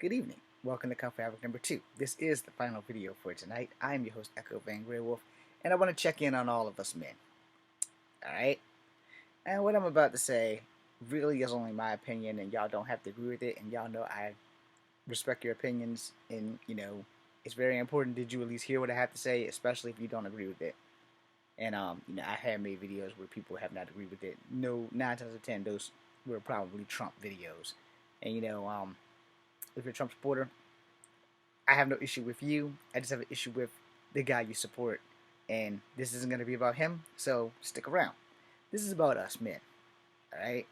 Good evening. Welcome to Kung Fu Havoc number 2. This is the final video for tonight. I am your host, Echo Van Grey Wolf, and I want to check in on all of us men. Alright? And what I'm about to say really is only my opinion, and y'all don't have to agree with it, and y'all know I respect your opinions, and, it's very important that you at least hear what I have to say, especially if you don't agree with it. And, I have made videos where people have not agreed with it. No, 9 times out of 10, those were probably Trump videos. And, if you're a Trump supporter, I have no issue with you. I just have an issue with the guy you support. And this isn't going to be about him, so stick around. This is about us men, alright?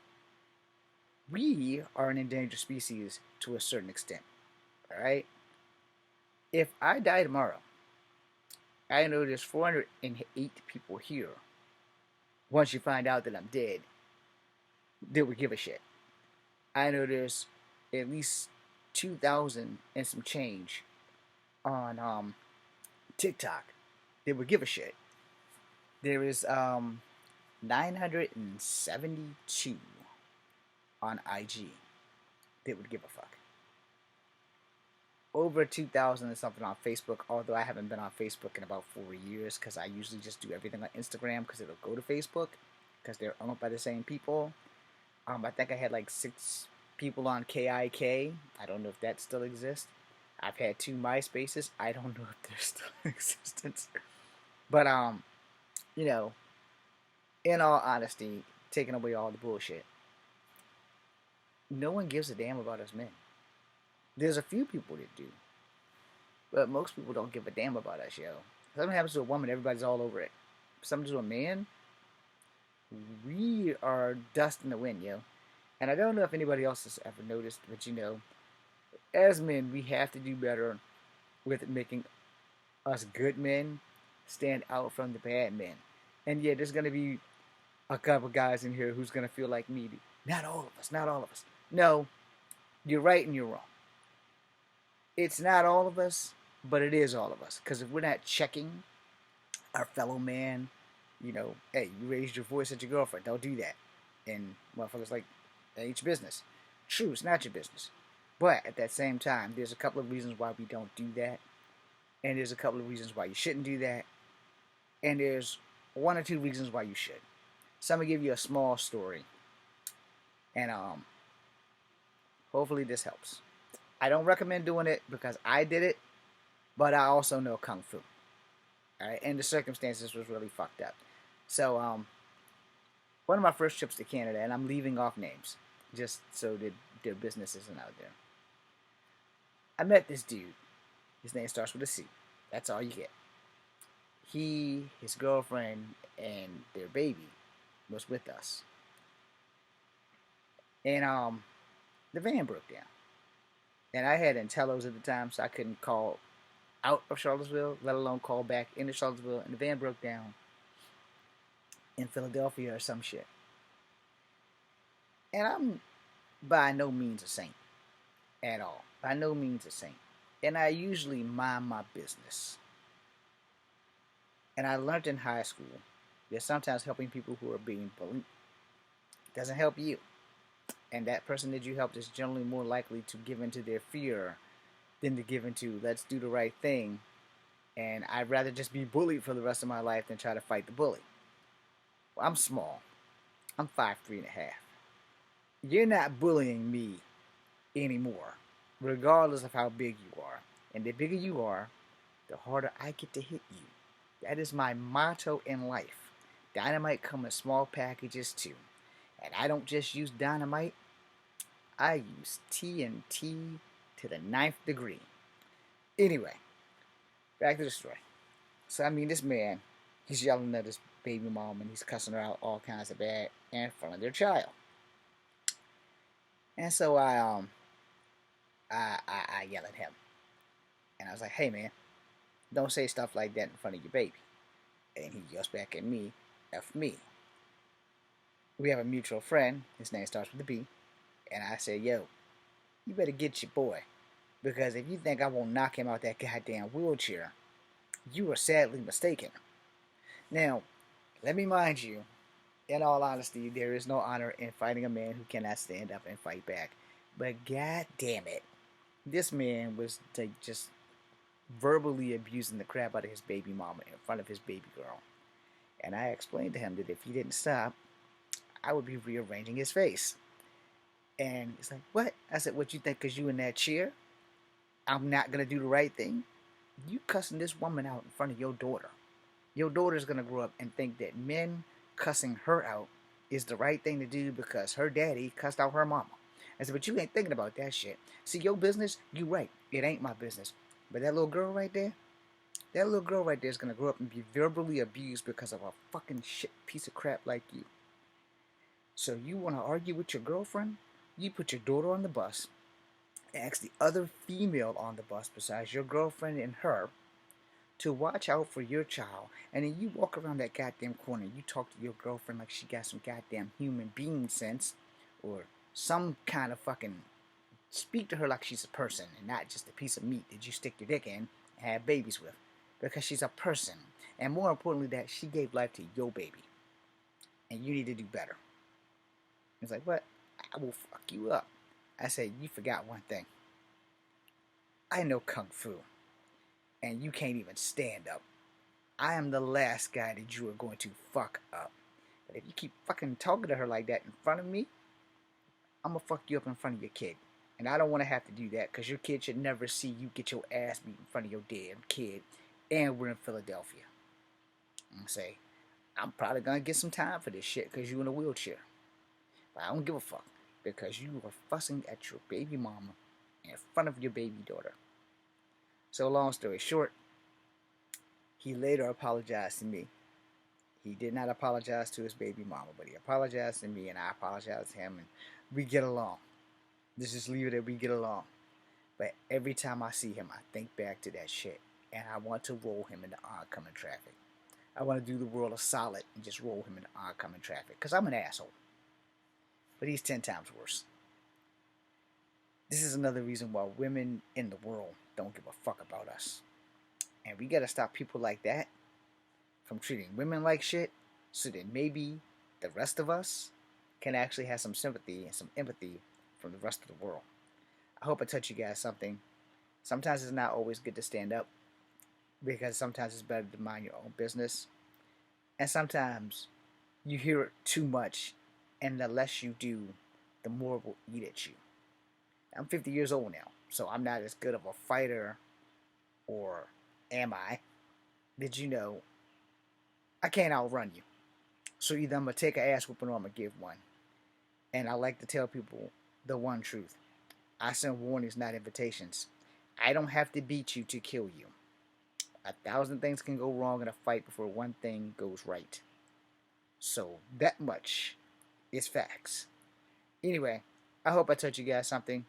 We are an endangered species to a certain extent, alright? If I die tomorrow, I know there's 408 people here. Once you find out that I'm dead, that would give a shit. I know there's at least 2,000 and some change on TikTok that would give a shit. There is 972 on IG that would give a fuck. Over 2,000 and something on Facebook, although I haven't been on Facebook in about 4 years because I usually just do everything on Instagram because it'll go to Facebook because they're owned by the same people. I think I had like 6 people on KIK. I don't know if that still exists. I've had 2 MySpaces. I don't know if they're still in existence. But, in all honesty, taking away all the bullshit, no one gives a damn about us men. There's a few people that do. But most people don't give a damn about us, yo. If something happens to a woman, everybody's all over it. If something to a man, we are dust in the wind, yo. And I don't know if anybody else has ever noticed, but as men, we have to do better with making us good men stand out from the bad men. And yeah, there's going to be a couple guys in here who's going to feel like me. Not all of us, not all of us. No, you're right and you're wrong. It's not all of us, but it is all of us. Because if we're not checking our fellow man, hey, you raised your voice at your girlfriend, don't do that. And motherfuckers like, that ain't your business. True, it's not your business. But at that same time, there's a couple of reasons why we don't do that. And there's a couple of reasons why you shouldn't do that. And there's 1 or 2 reasons why you should. So I'm going to give you a small story. And hopefully this helps. I don't recommend doing it because I did it, but I also know Kung Fu. Alright, and the circumstances was really fucked up. So, one of my first trips to Canada, and I'm leaving off names, just so that their business isn't out there. I met this dude. His name starts with a C. That's all you get. He, his girlfriend, and their baby was with us. And the van broke down. And I had Intellos at the time, so I couldn't call out of Charlottesville, let alone call back into Charlottesville. And the van broke down in Philadelphia or some shit. And I'm by no means a saint at all. By no means a saint. And I usually mind my business. And I learned in high school that sometimes helping people who are being bullied doesn't help you. And that person that you helped is generally more likely to give into their fear than to give into let's do the right thing. And I'd rather just be bullied for the rest of my life than try to fight the bully. Well, I'm small. I'm 5'3.5". You're not bullying me anymore, regardless of how big you are. And the bigger you are, the harder I get to hit you. That is my motto in life. Dynamite comes in small packages too. And I don't just use dynamite, I use TNT to the 9th degree. Anyway, back to the story. So this man, he's yelling at his baby mom and he's cussing her out all kinds of bad in front of their child. And so I yell at him. And I was like, hey man, don't say stuff like that in front of your baby. And he yells back at me, F me. We have a mutual friend, his name starts with a B, and I said, yo, you better get your boy, because if you think I won't knock him out that goddamn wheelchair, you are sadly mistaken. Now, let me mind you, in all honesty, there is no honor in fighting a man who cannot stand up and fight back, but god damn it, This man was like just verbally abusing the crap out of his baby mama in front of his baby girl. And I explained to him that if he didn't stop, I would be rearranging his face. And he's like, "What?" I said, "What you think? Cause you in that chair, I'm not gonna do the right thing? You cussing this woman out in front of your daughter. Your daughter's gonna grow up and think that men cussing her out is the right thing to do because her daddy cussed out her mama." I said, "But you ain't thinking about that shit. See, your business, you right. It ain't my business. But that little girl right there, that little girl right there is gonna grow up and be verbally abused because of a fucking shit piece of crap like you. So you wanna argue with your girlfriend? You put your daughter on the bus, ask the other female on the bus besides your girlfriend and her to watch out for your child, and then you walk around that goddamn corner and you talk to your girlfriend like she got some goddamn human being sense or some kind of fucking speak to her like she's a person and not just a piece of meat that you stick your dick in and have babies with, because she's a person, and more importantly that she gave life to your baby and you need to do better." He's like, "What? I will fuck you up." I said, "You forgot one thing. I know kung fu and you can't even stand up. I am the last guy that you are going to fuck up. But if you keep fucking talking to her like that in front of me, I'm gonna fuck you up in front of your kid. And I don't want to have to do that because your kid should never see you get your ass beat in front of your damn kid. And we're in Philadelphia." And say, "I'm probably gonna get some time for this shit because you in a wheelchair. But I don't give a fuck because you are fussing at your baby mama in front of your baby daughter." So long story short, he later apologized to me. He did not apologize to his baby mama, but he apologized to me, and I apologized to him, and we get along. Let's just leave it at we get along. But every time I see him, I think back to that shit, and I want to roll him into oncoming traffic. I want to do the world a solid and just roll him into oncoming traffic, because I'm an asshole. But he's 10 times worse. This is another reason why women in the world don't give a fuck about us. And we gotta stop people like that from treating women like shit so that maybe the rest of us can actually have some sympathy and some empathy from the rest of the world. I hope I taught you guys something. Sometimes it's not always good to stand up because sometimes it's better to mind your own business. And sometimes you hear it too much, and the less you do, the more it will eat at you. I'm 50 years old now, so I'm not as good of a fighter, or am I? Did you know I can't outrun you? So either I'm going to take an ass whooping or I'm going to give one. And I like to tell people the one truth. I send warnings, not invitations. I don't have to beat you to kill you. 1,000 things can go wrong in a fight before one thing goes right. So that much is facts. Anyway, I hope I taught you guys something.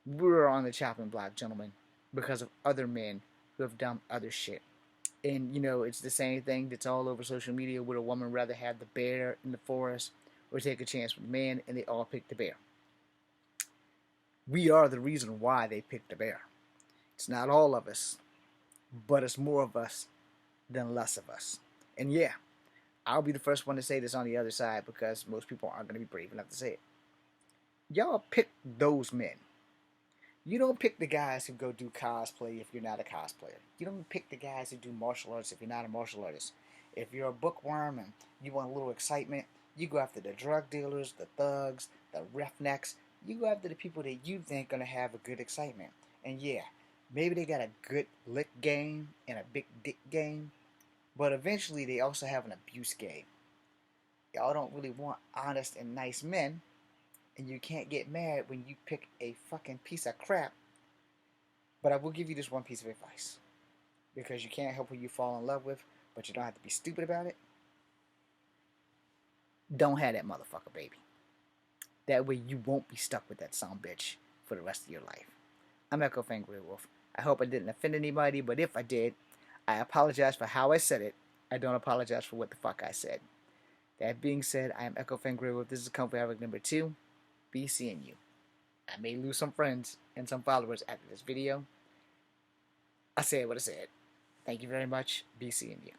We're on the chopping block, gentlemen, because of other men who have done other shit. And, you know, it's the same thing that's all over social media. Would a woman rather have the bear in the forest or take a chance with a man? And they all pick the bear. We are the reason why they picked the bear. It's not all of us, but it's more of us than less of us. And yeah, I'll be the first one to say this on the other side because most people aren't going to be brave enough to say it. Y'all pick those men. You don't pick the guys who go do cosplay if you're not a cosplayer. You don't pick the guys who do martial arts if you're not a martial artist. If you're a bookworm and you want a little excitement, you go after the drug dealers, the thugs, the roughnecks. You go after the people that you think are going to have a good excitement. And yeah, maybe they got a good lick game and a big dick game, but eventually they also have an abuse game. Y'all don't really want honest and nice men, and you can't get mad when you pick a fucking piece of crap. But I will give you this one piece of advice, because you can't help who you fall in love with, but you don't have to be stupid about it. Don't have that motherfucker, baby. That way you won't be stuck with that son bitch for the rest of your life. I'm Echo Fang Grey Wolf. I hope I didn't offend anybody, but if I did, I apologize for how I said it. I don't apologize for what the fuck I said. That being said, I am Echo Fang Grey Wolf. This is Comfort Havoc number 2. Be seeing you. I may lose some friends and some followers after this video. I said what I said. Thank you very much. Be seeing you.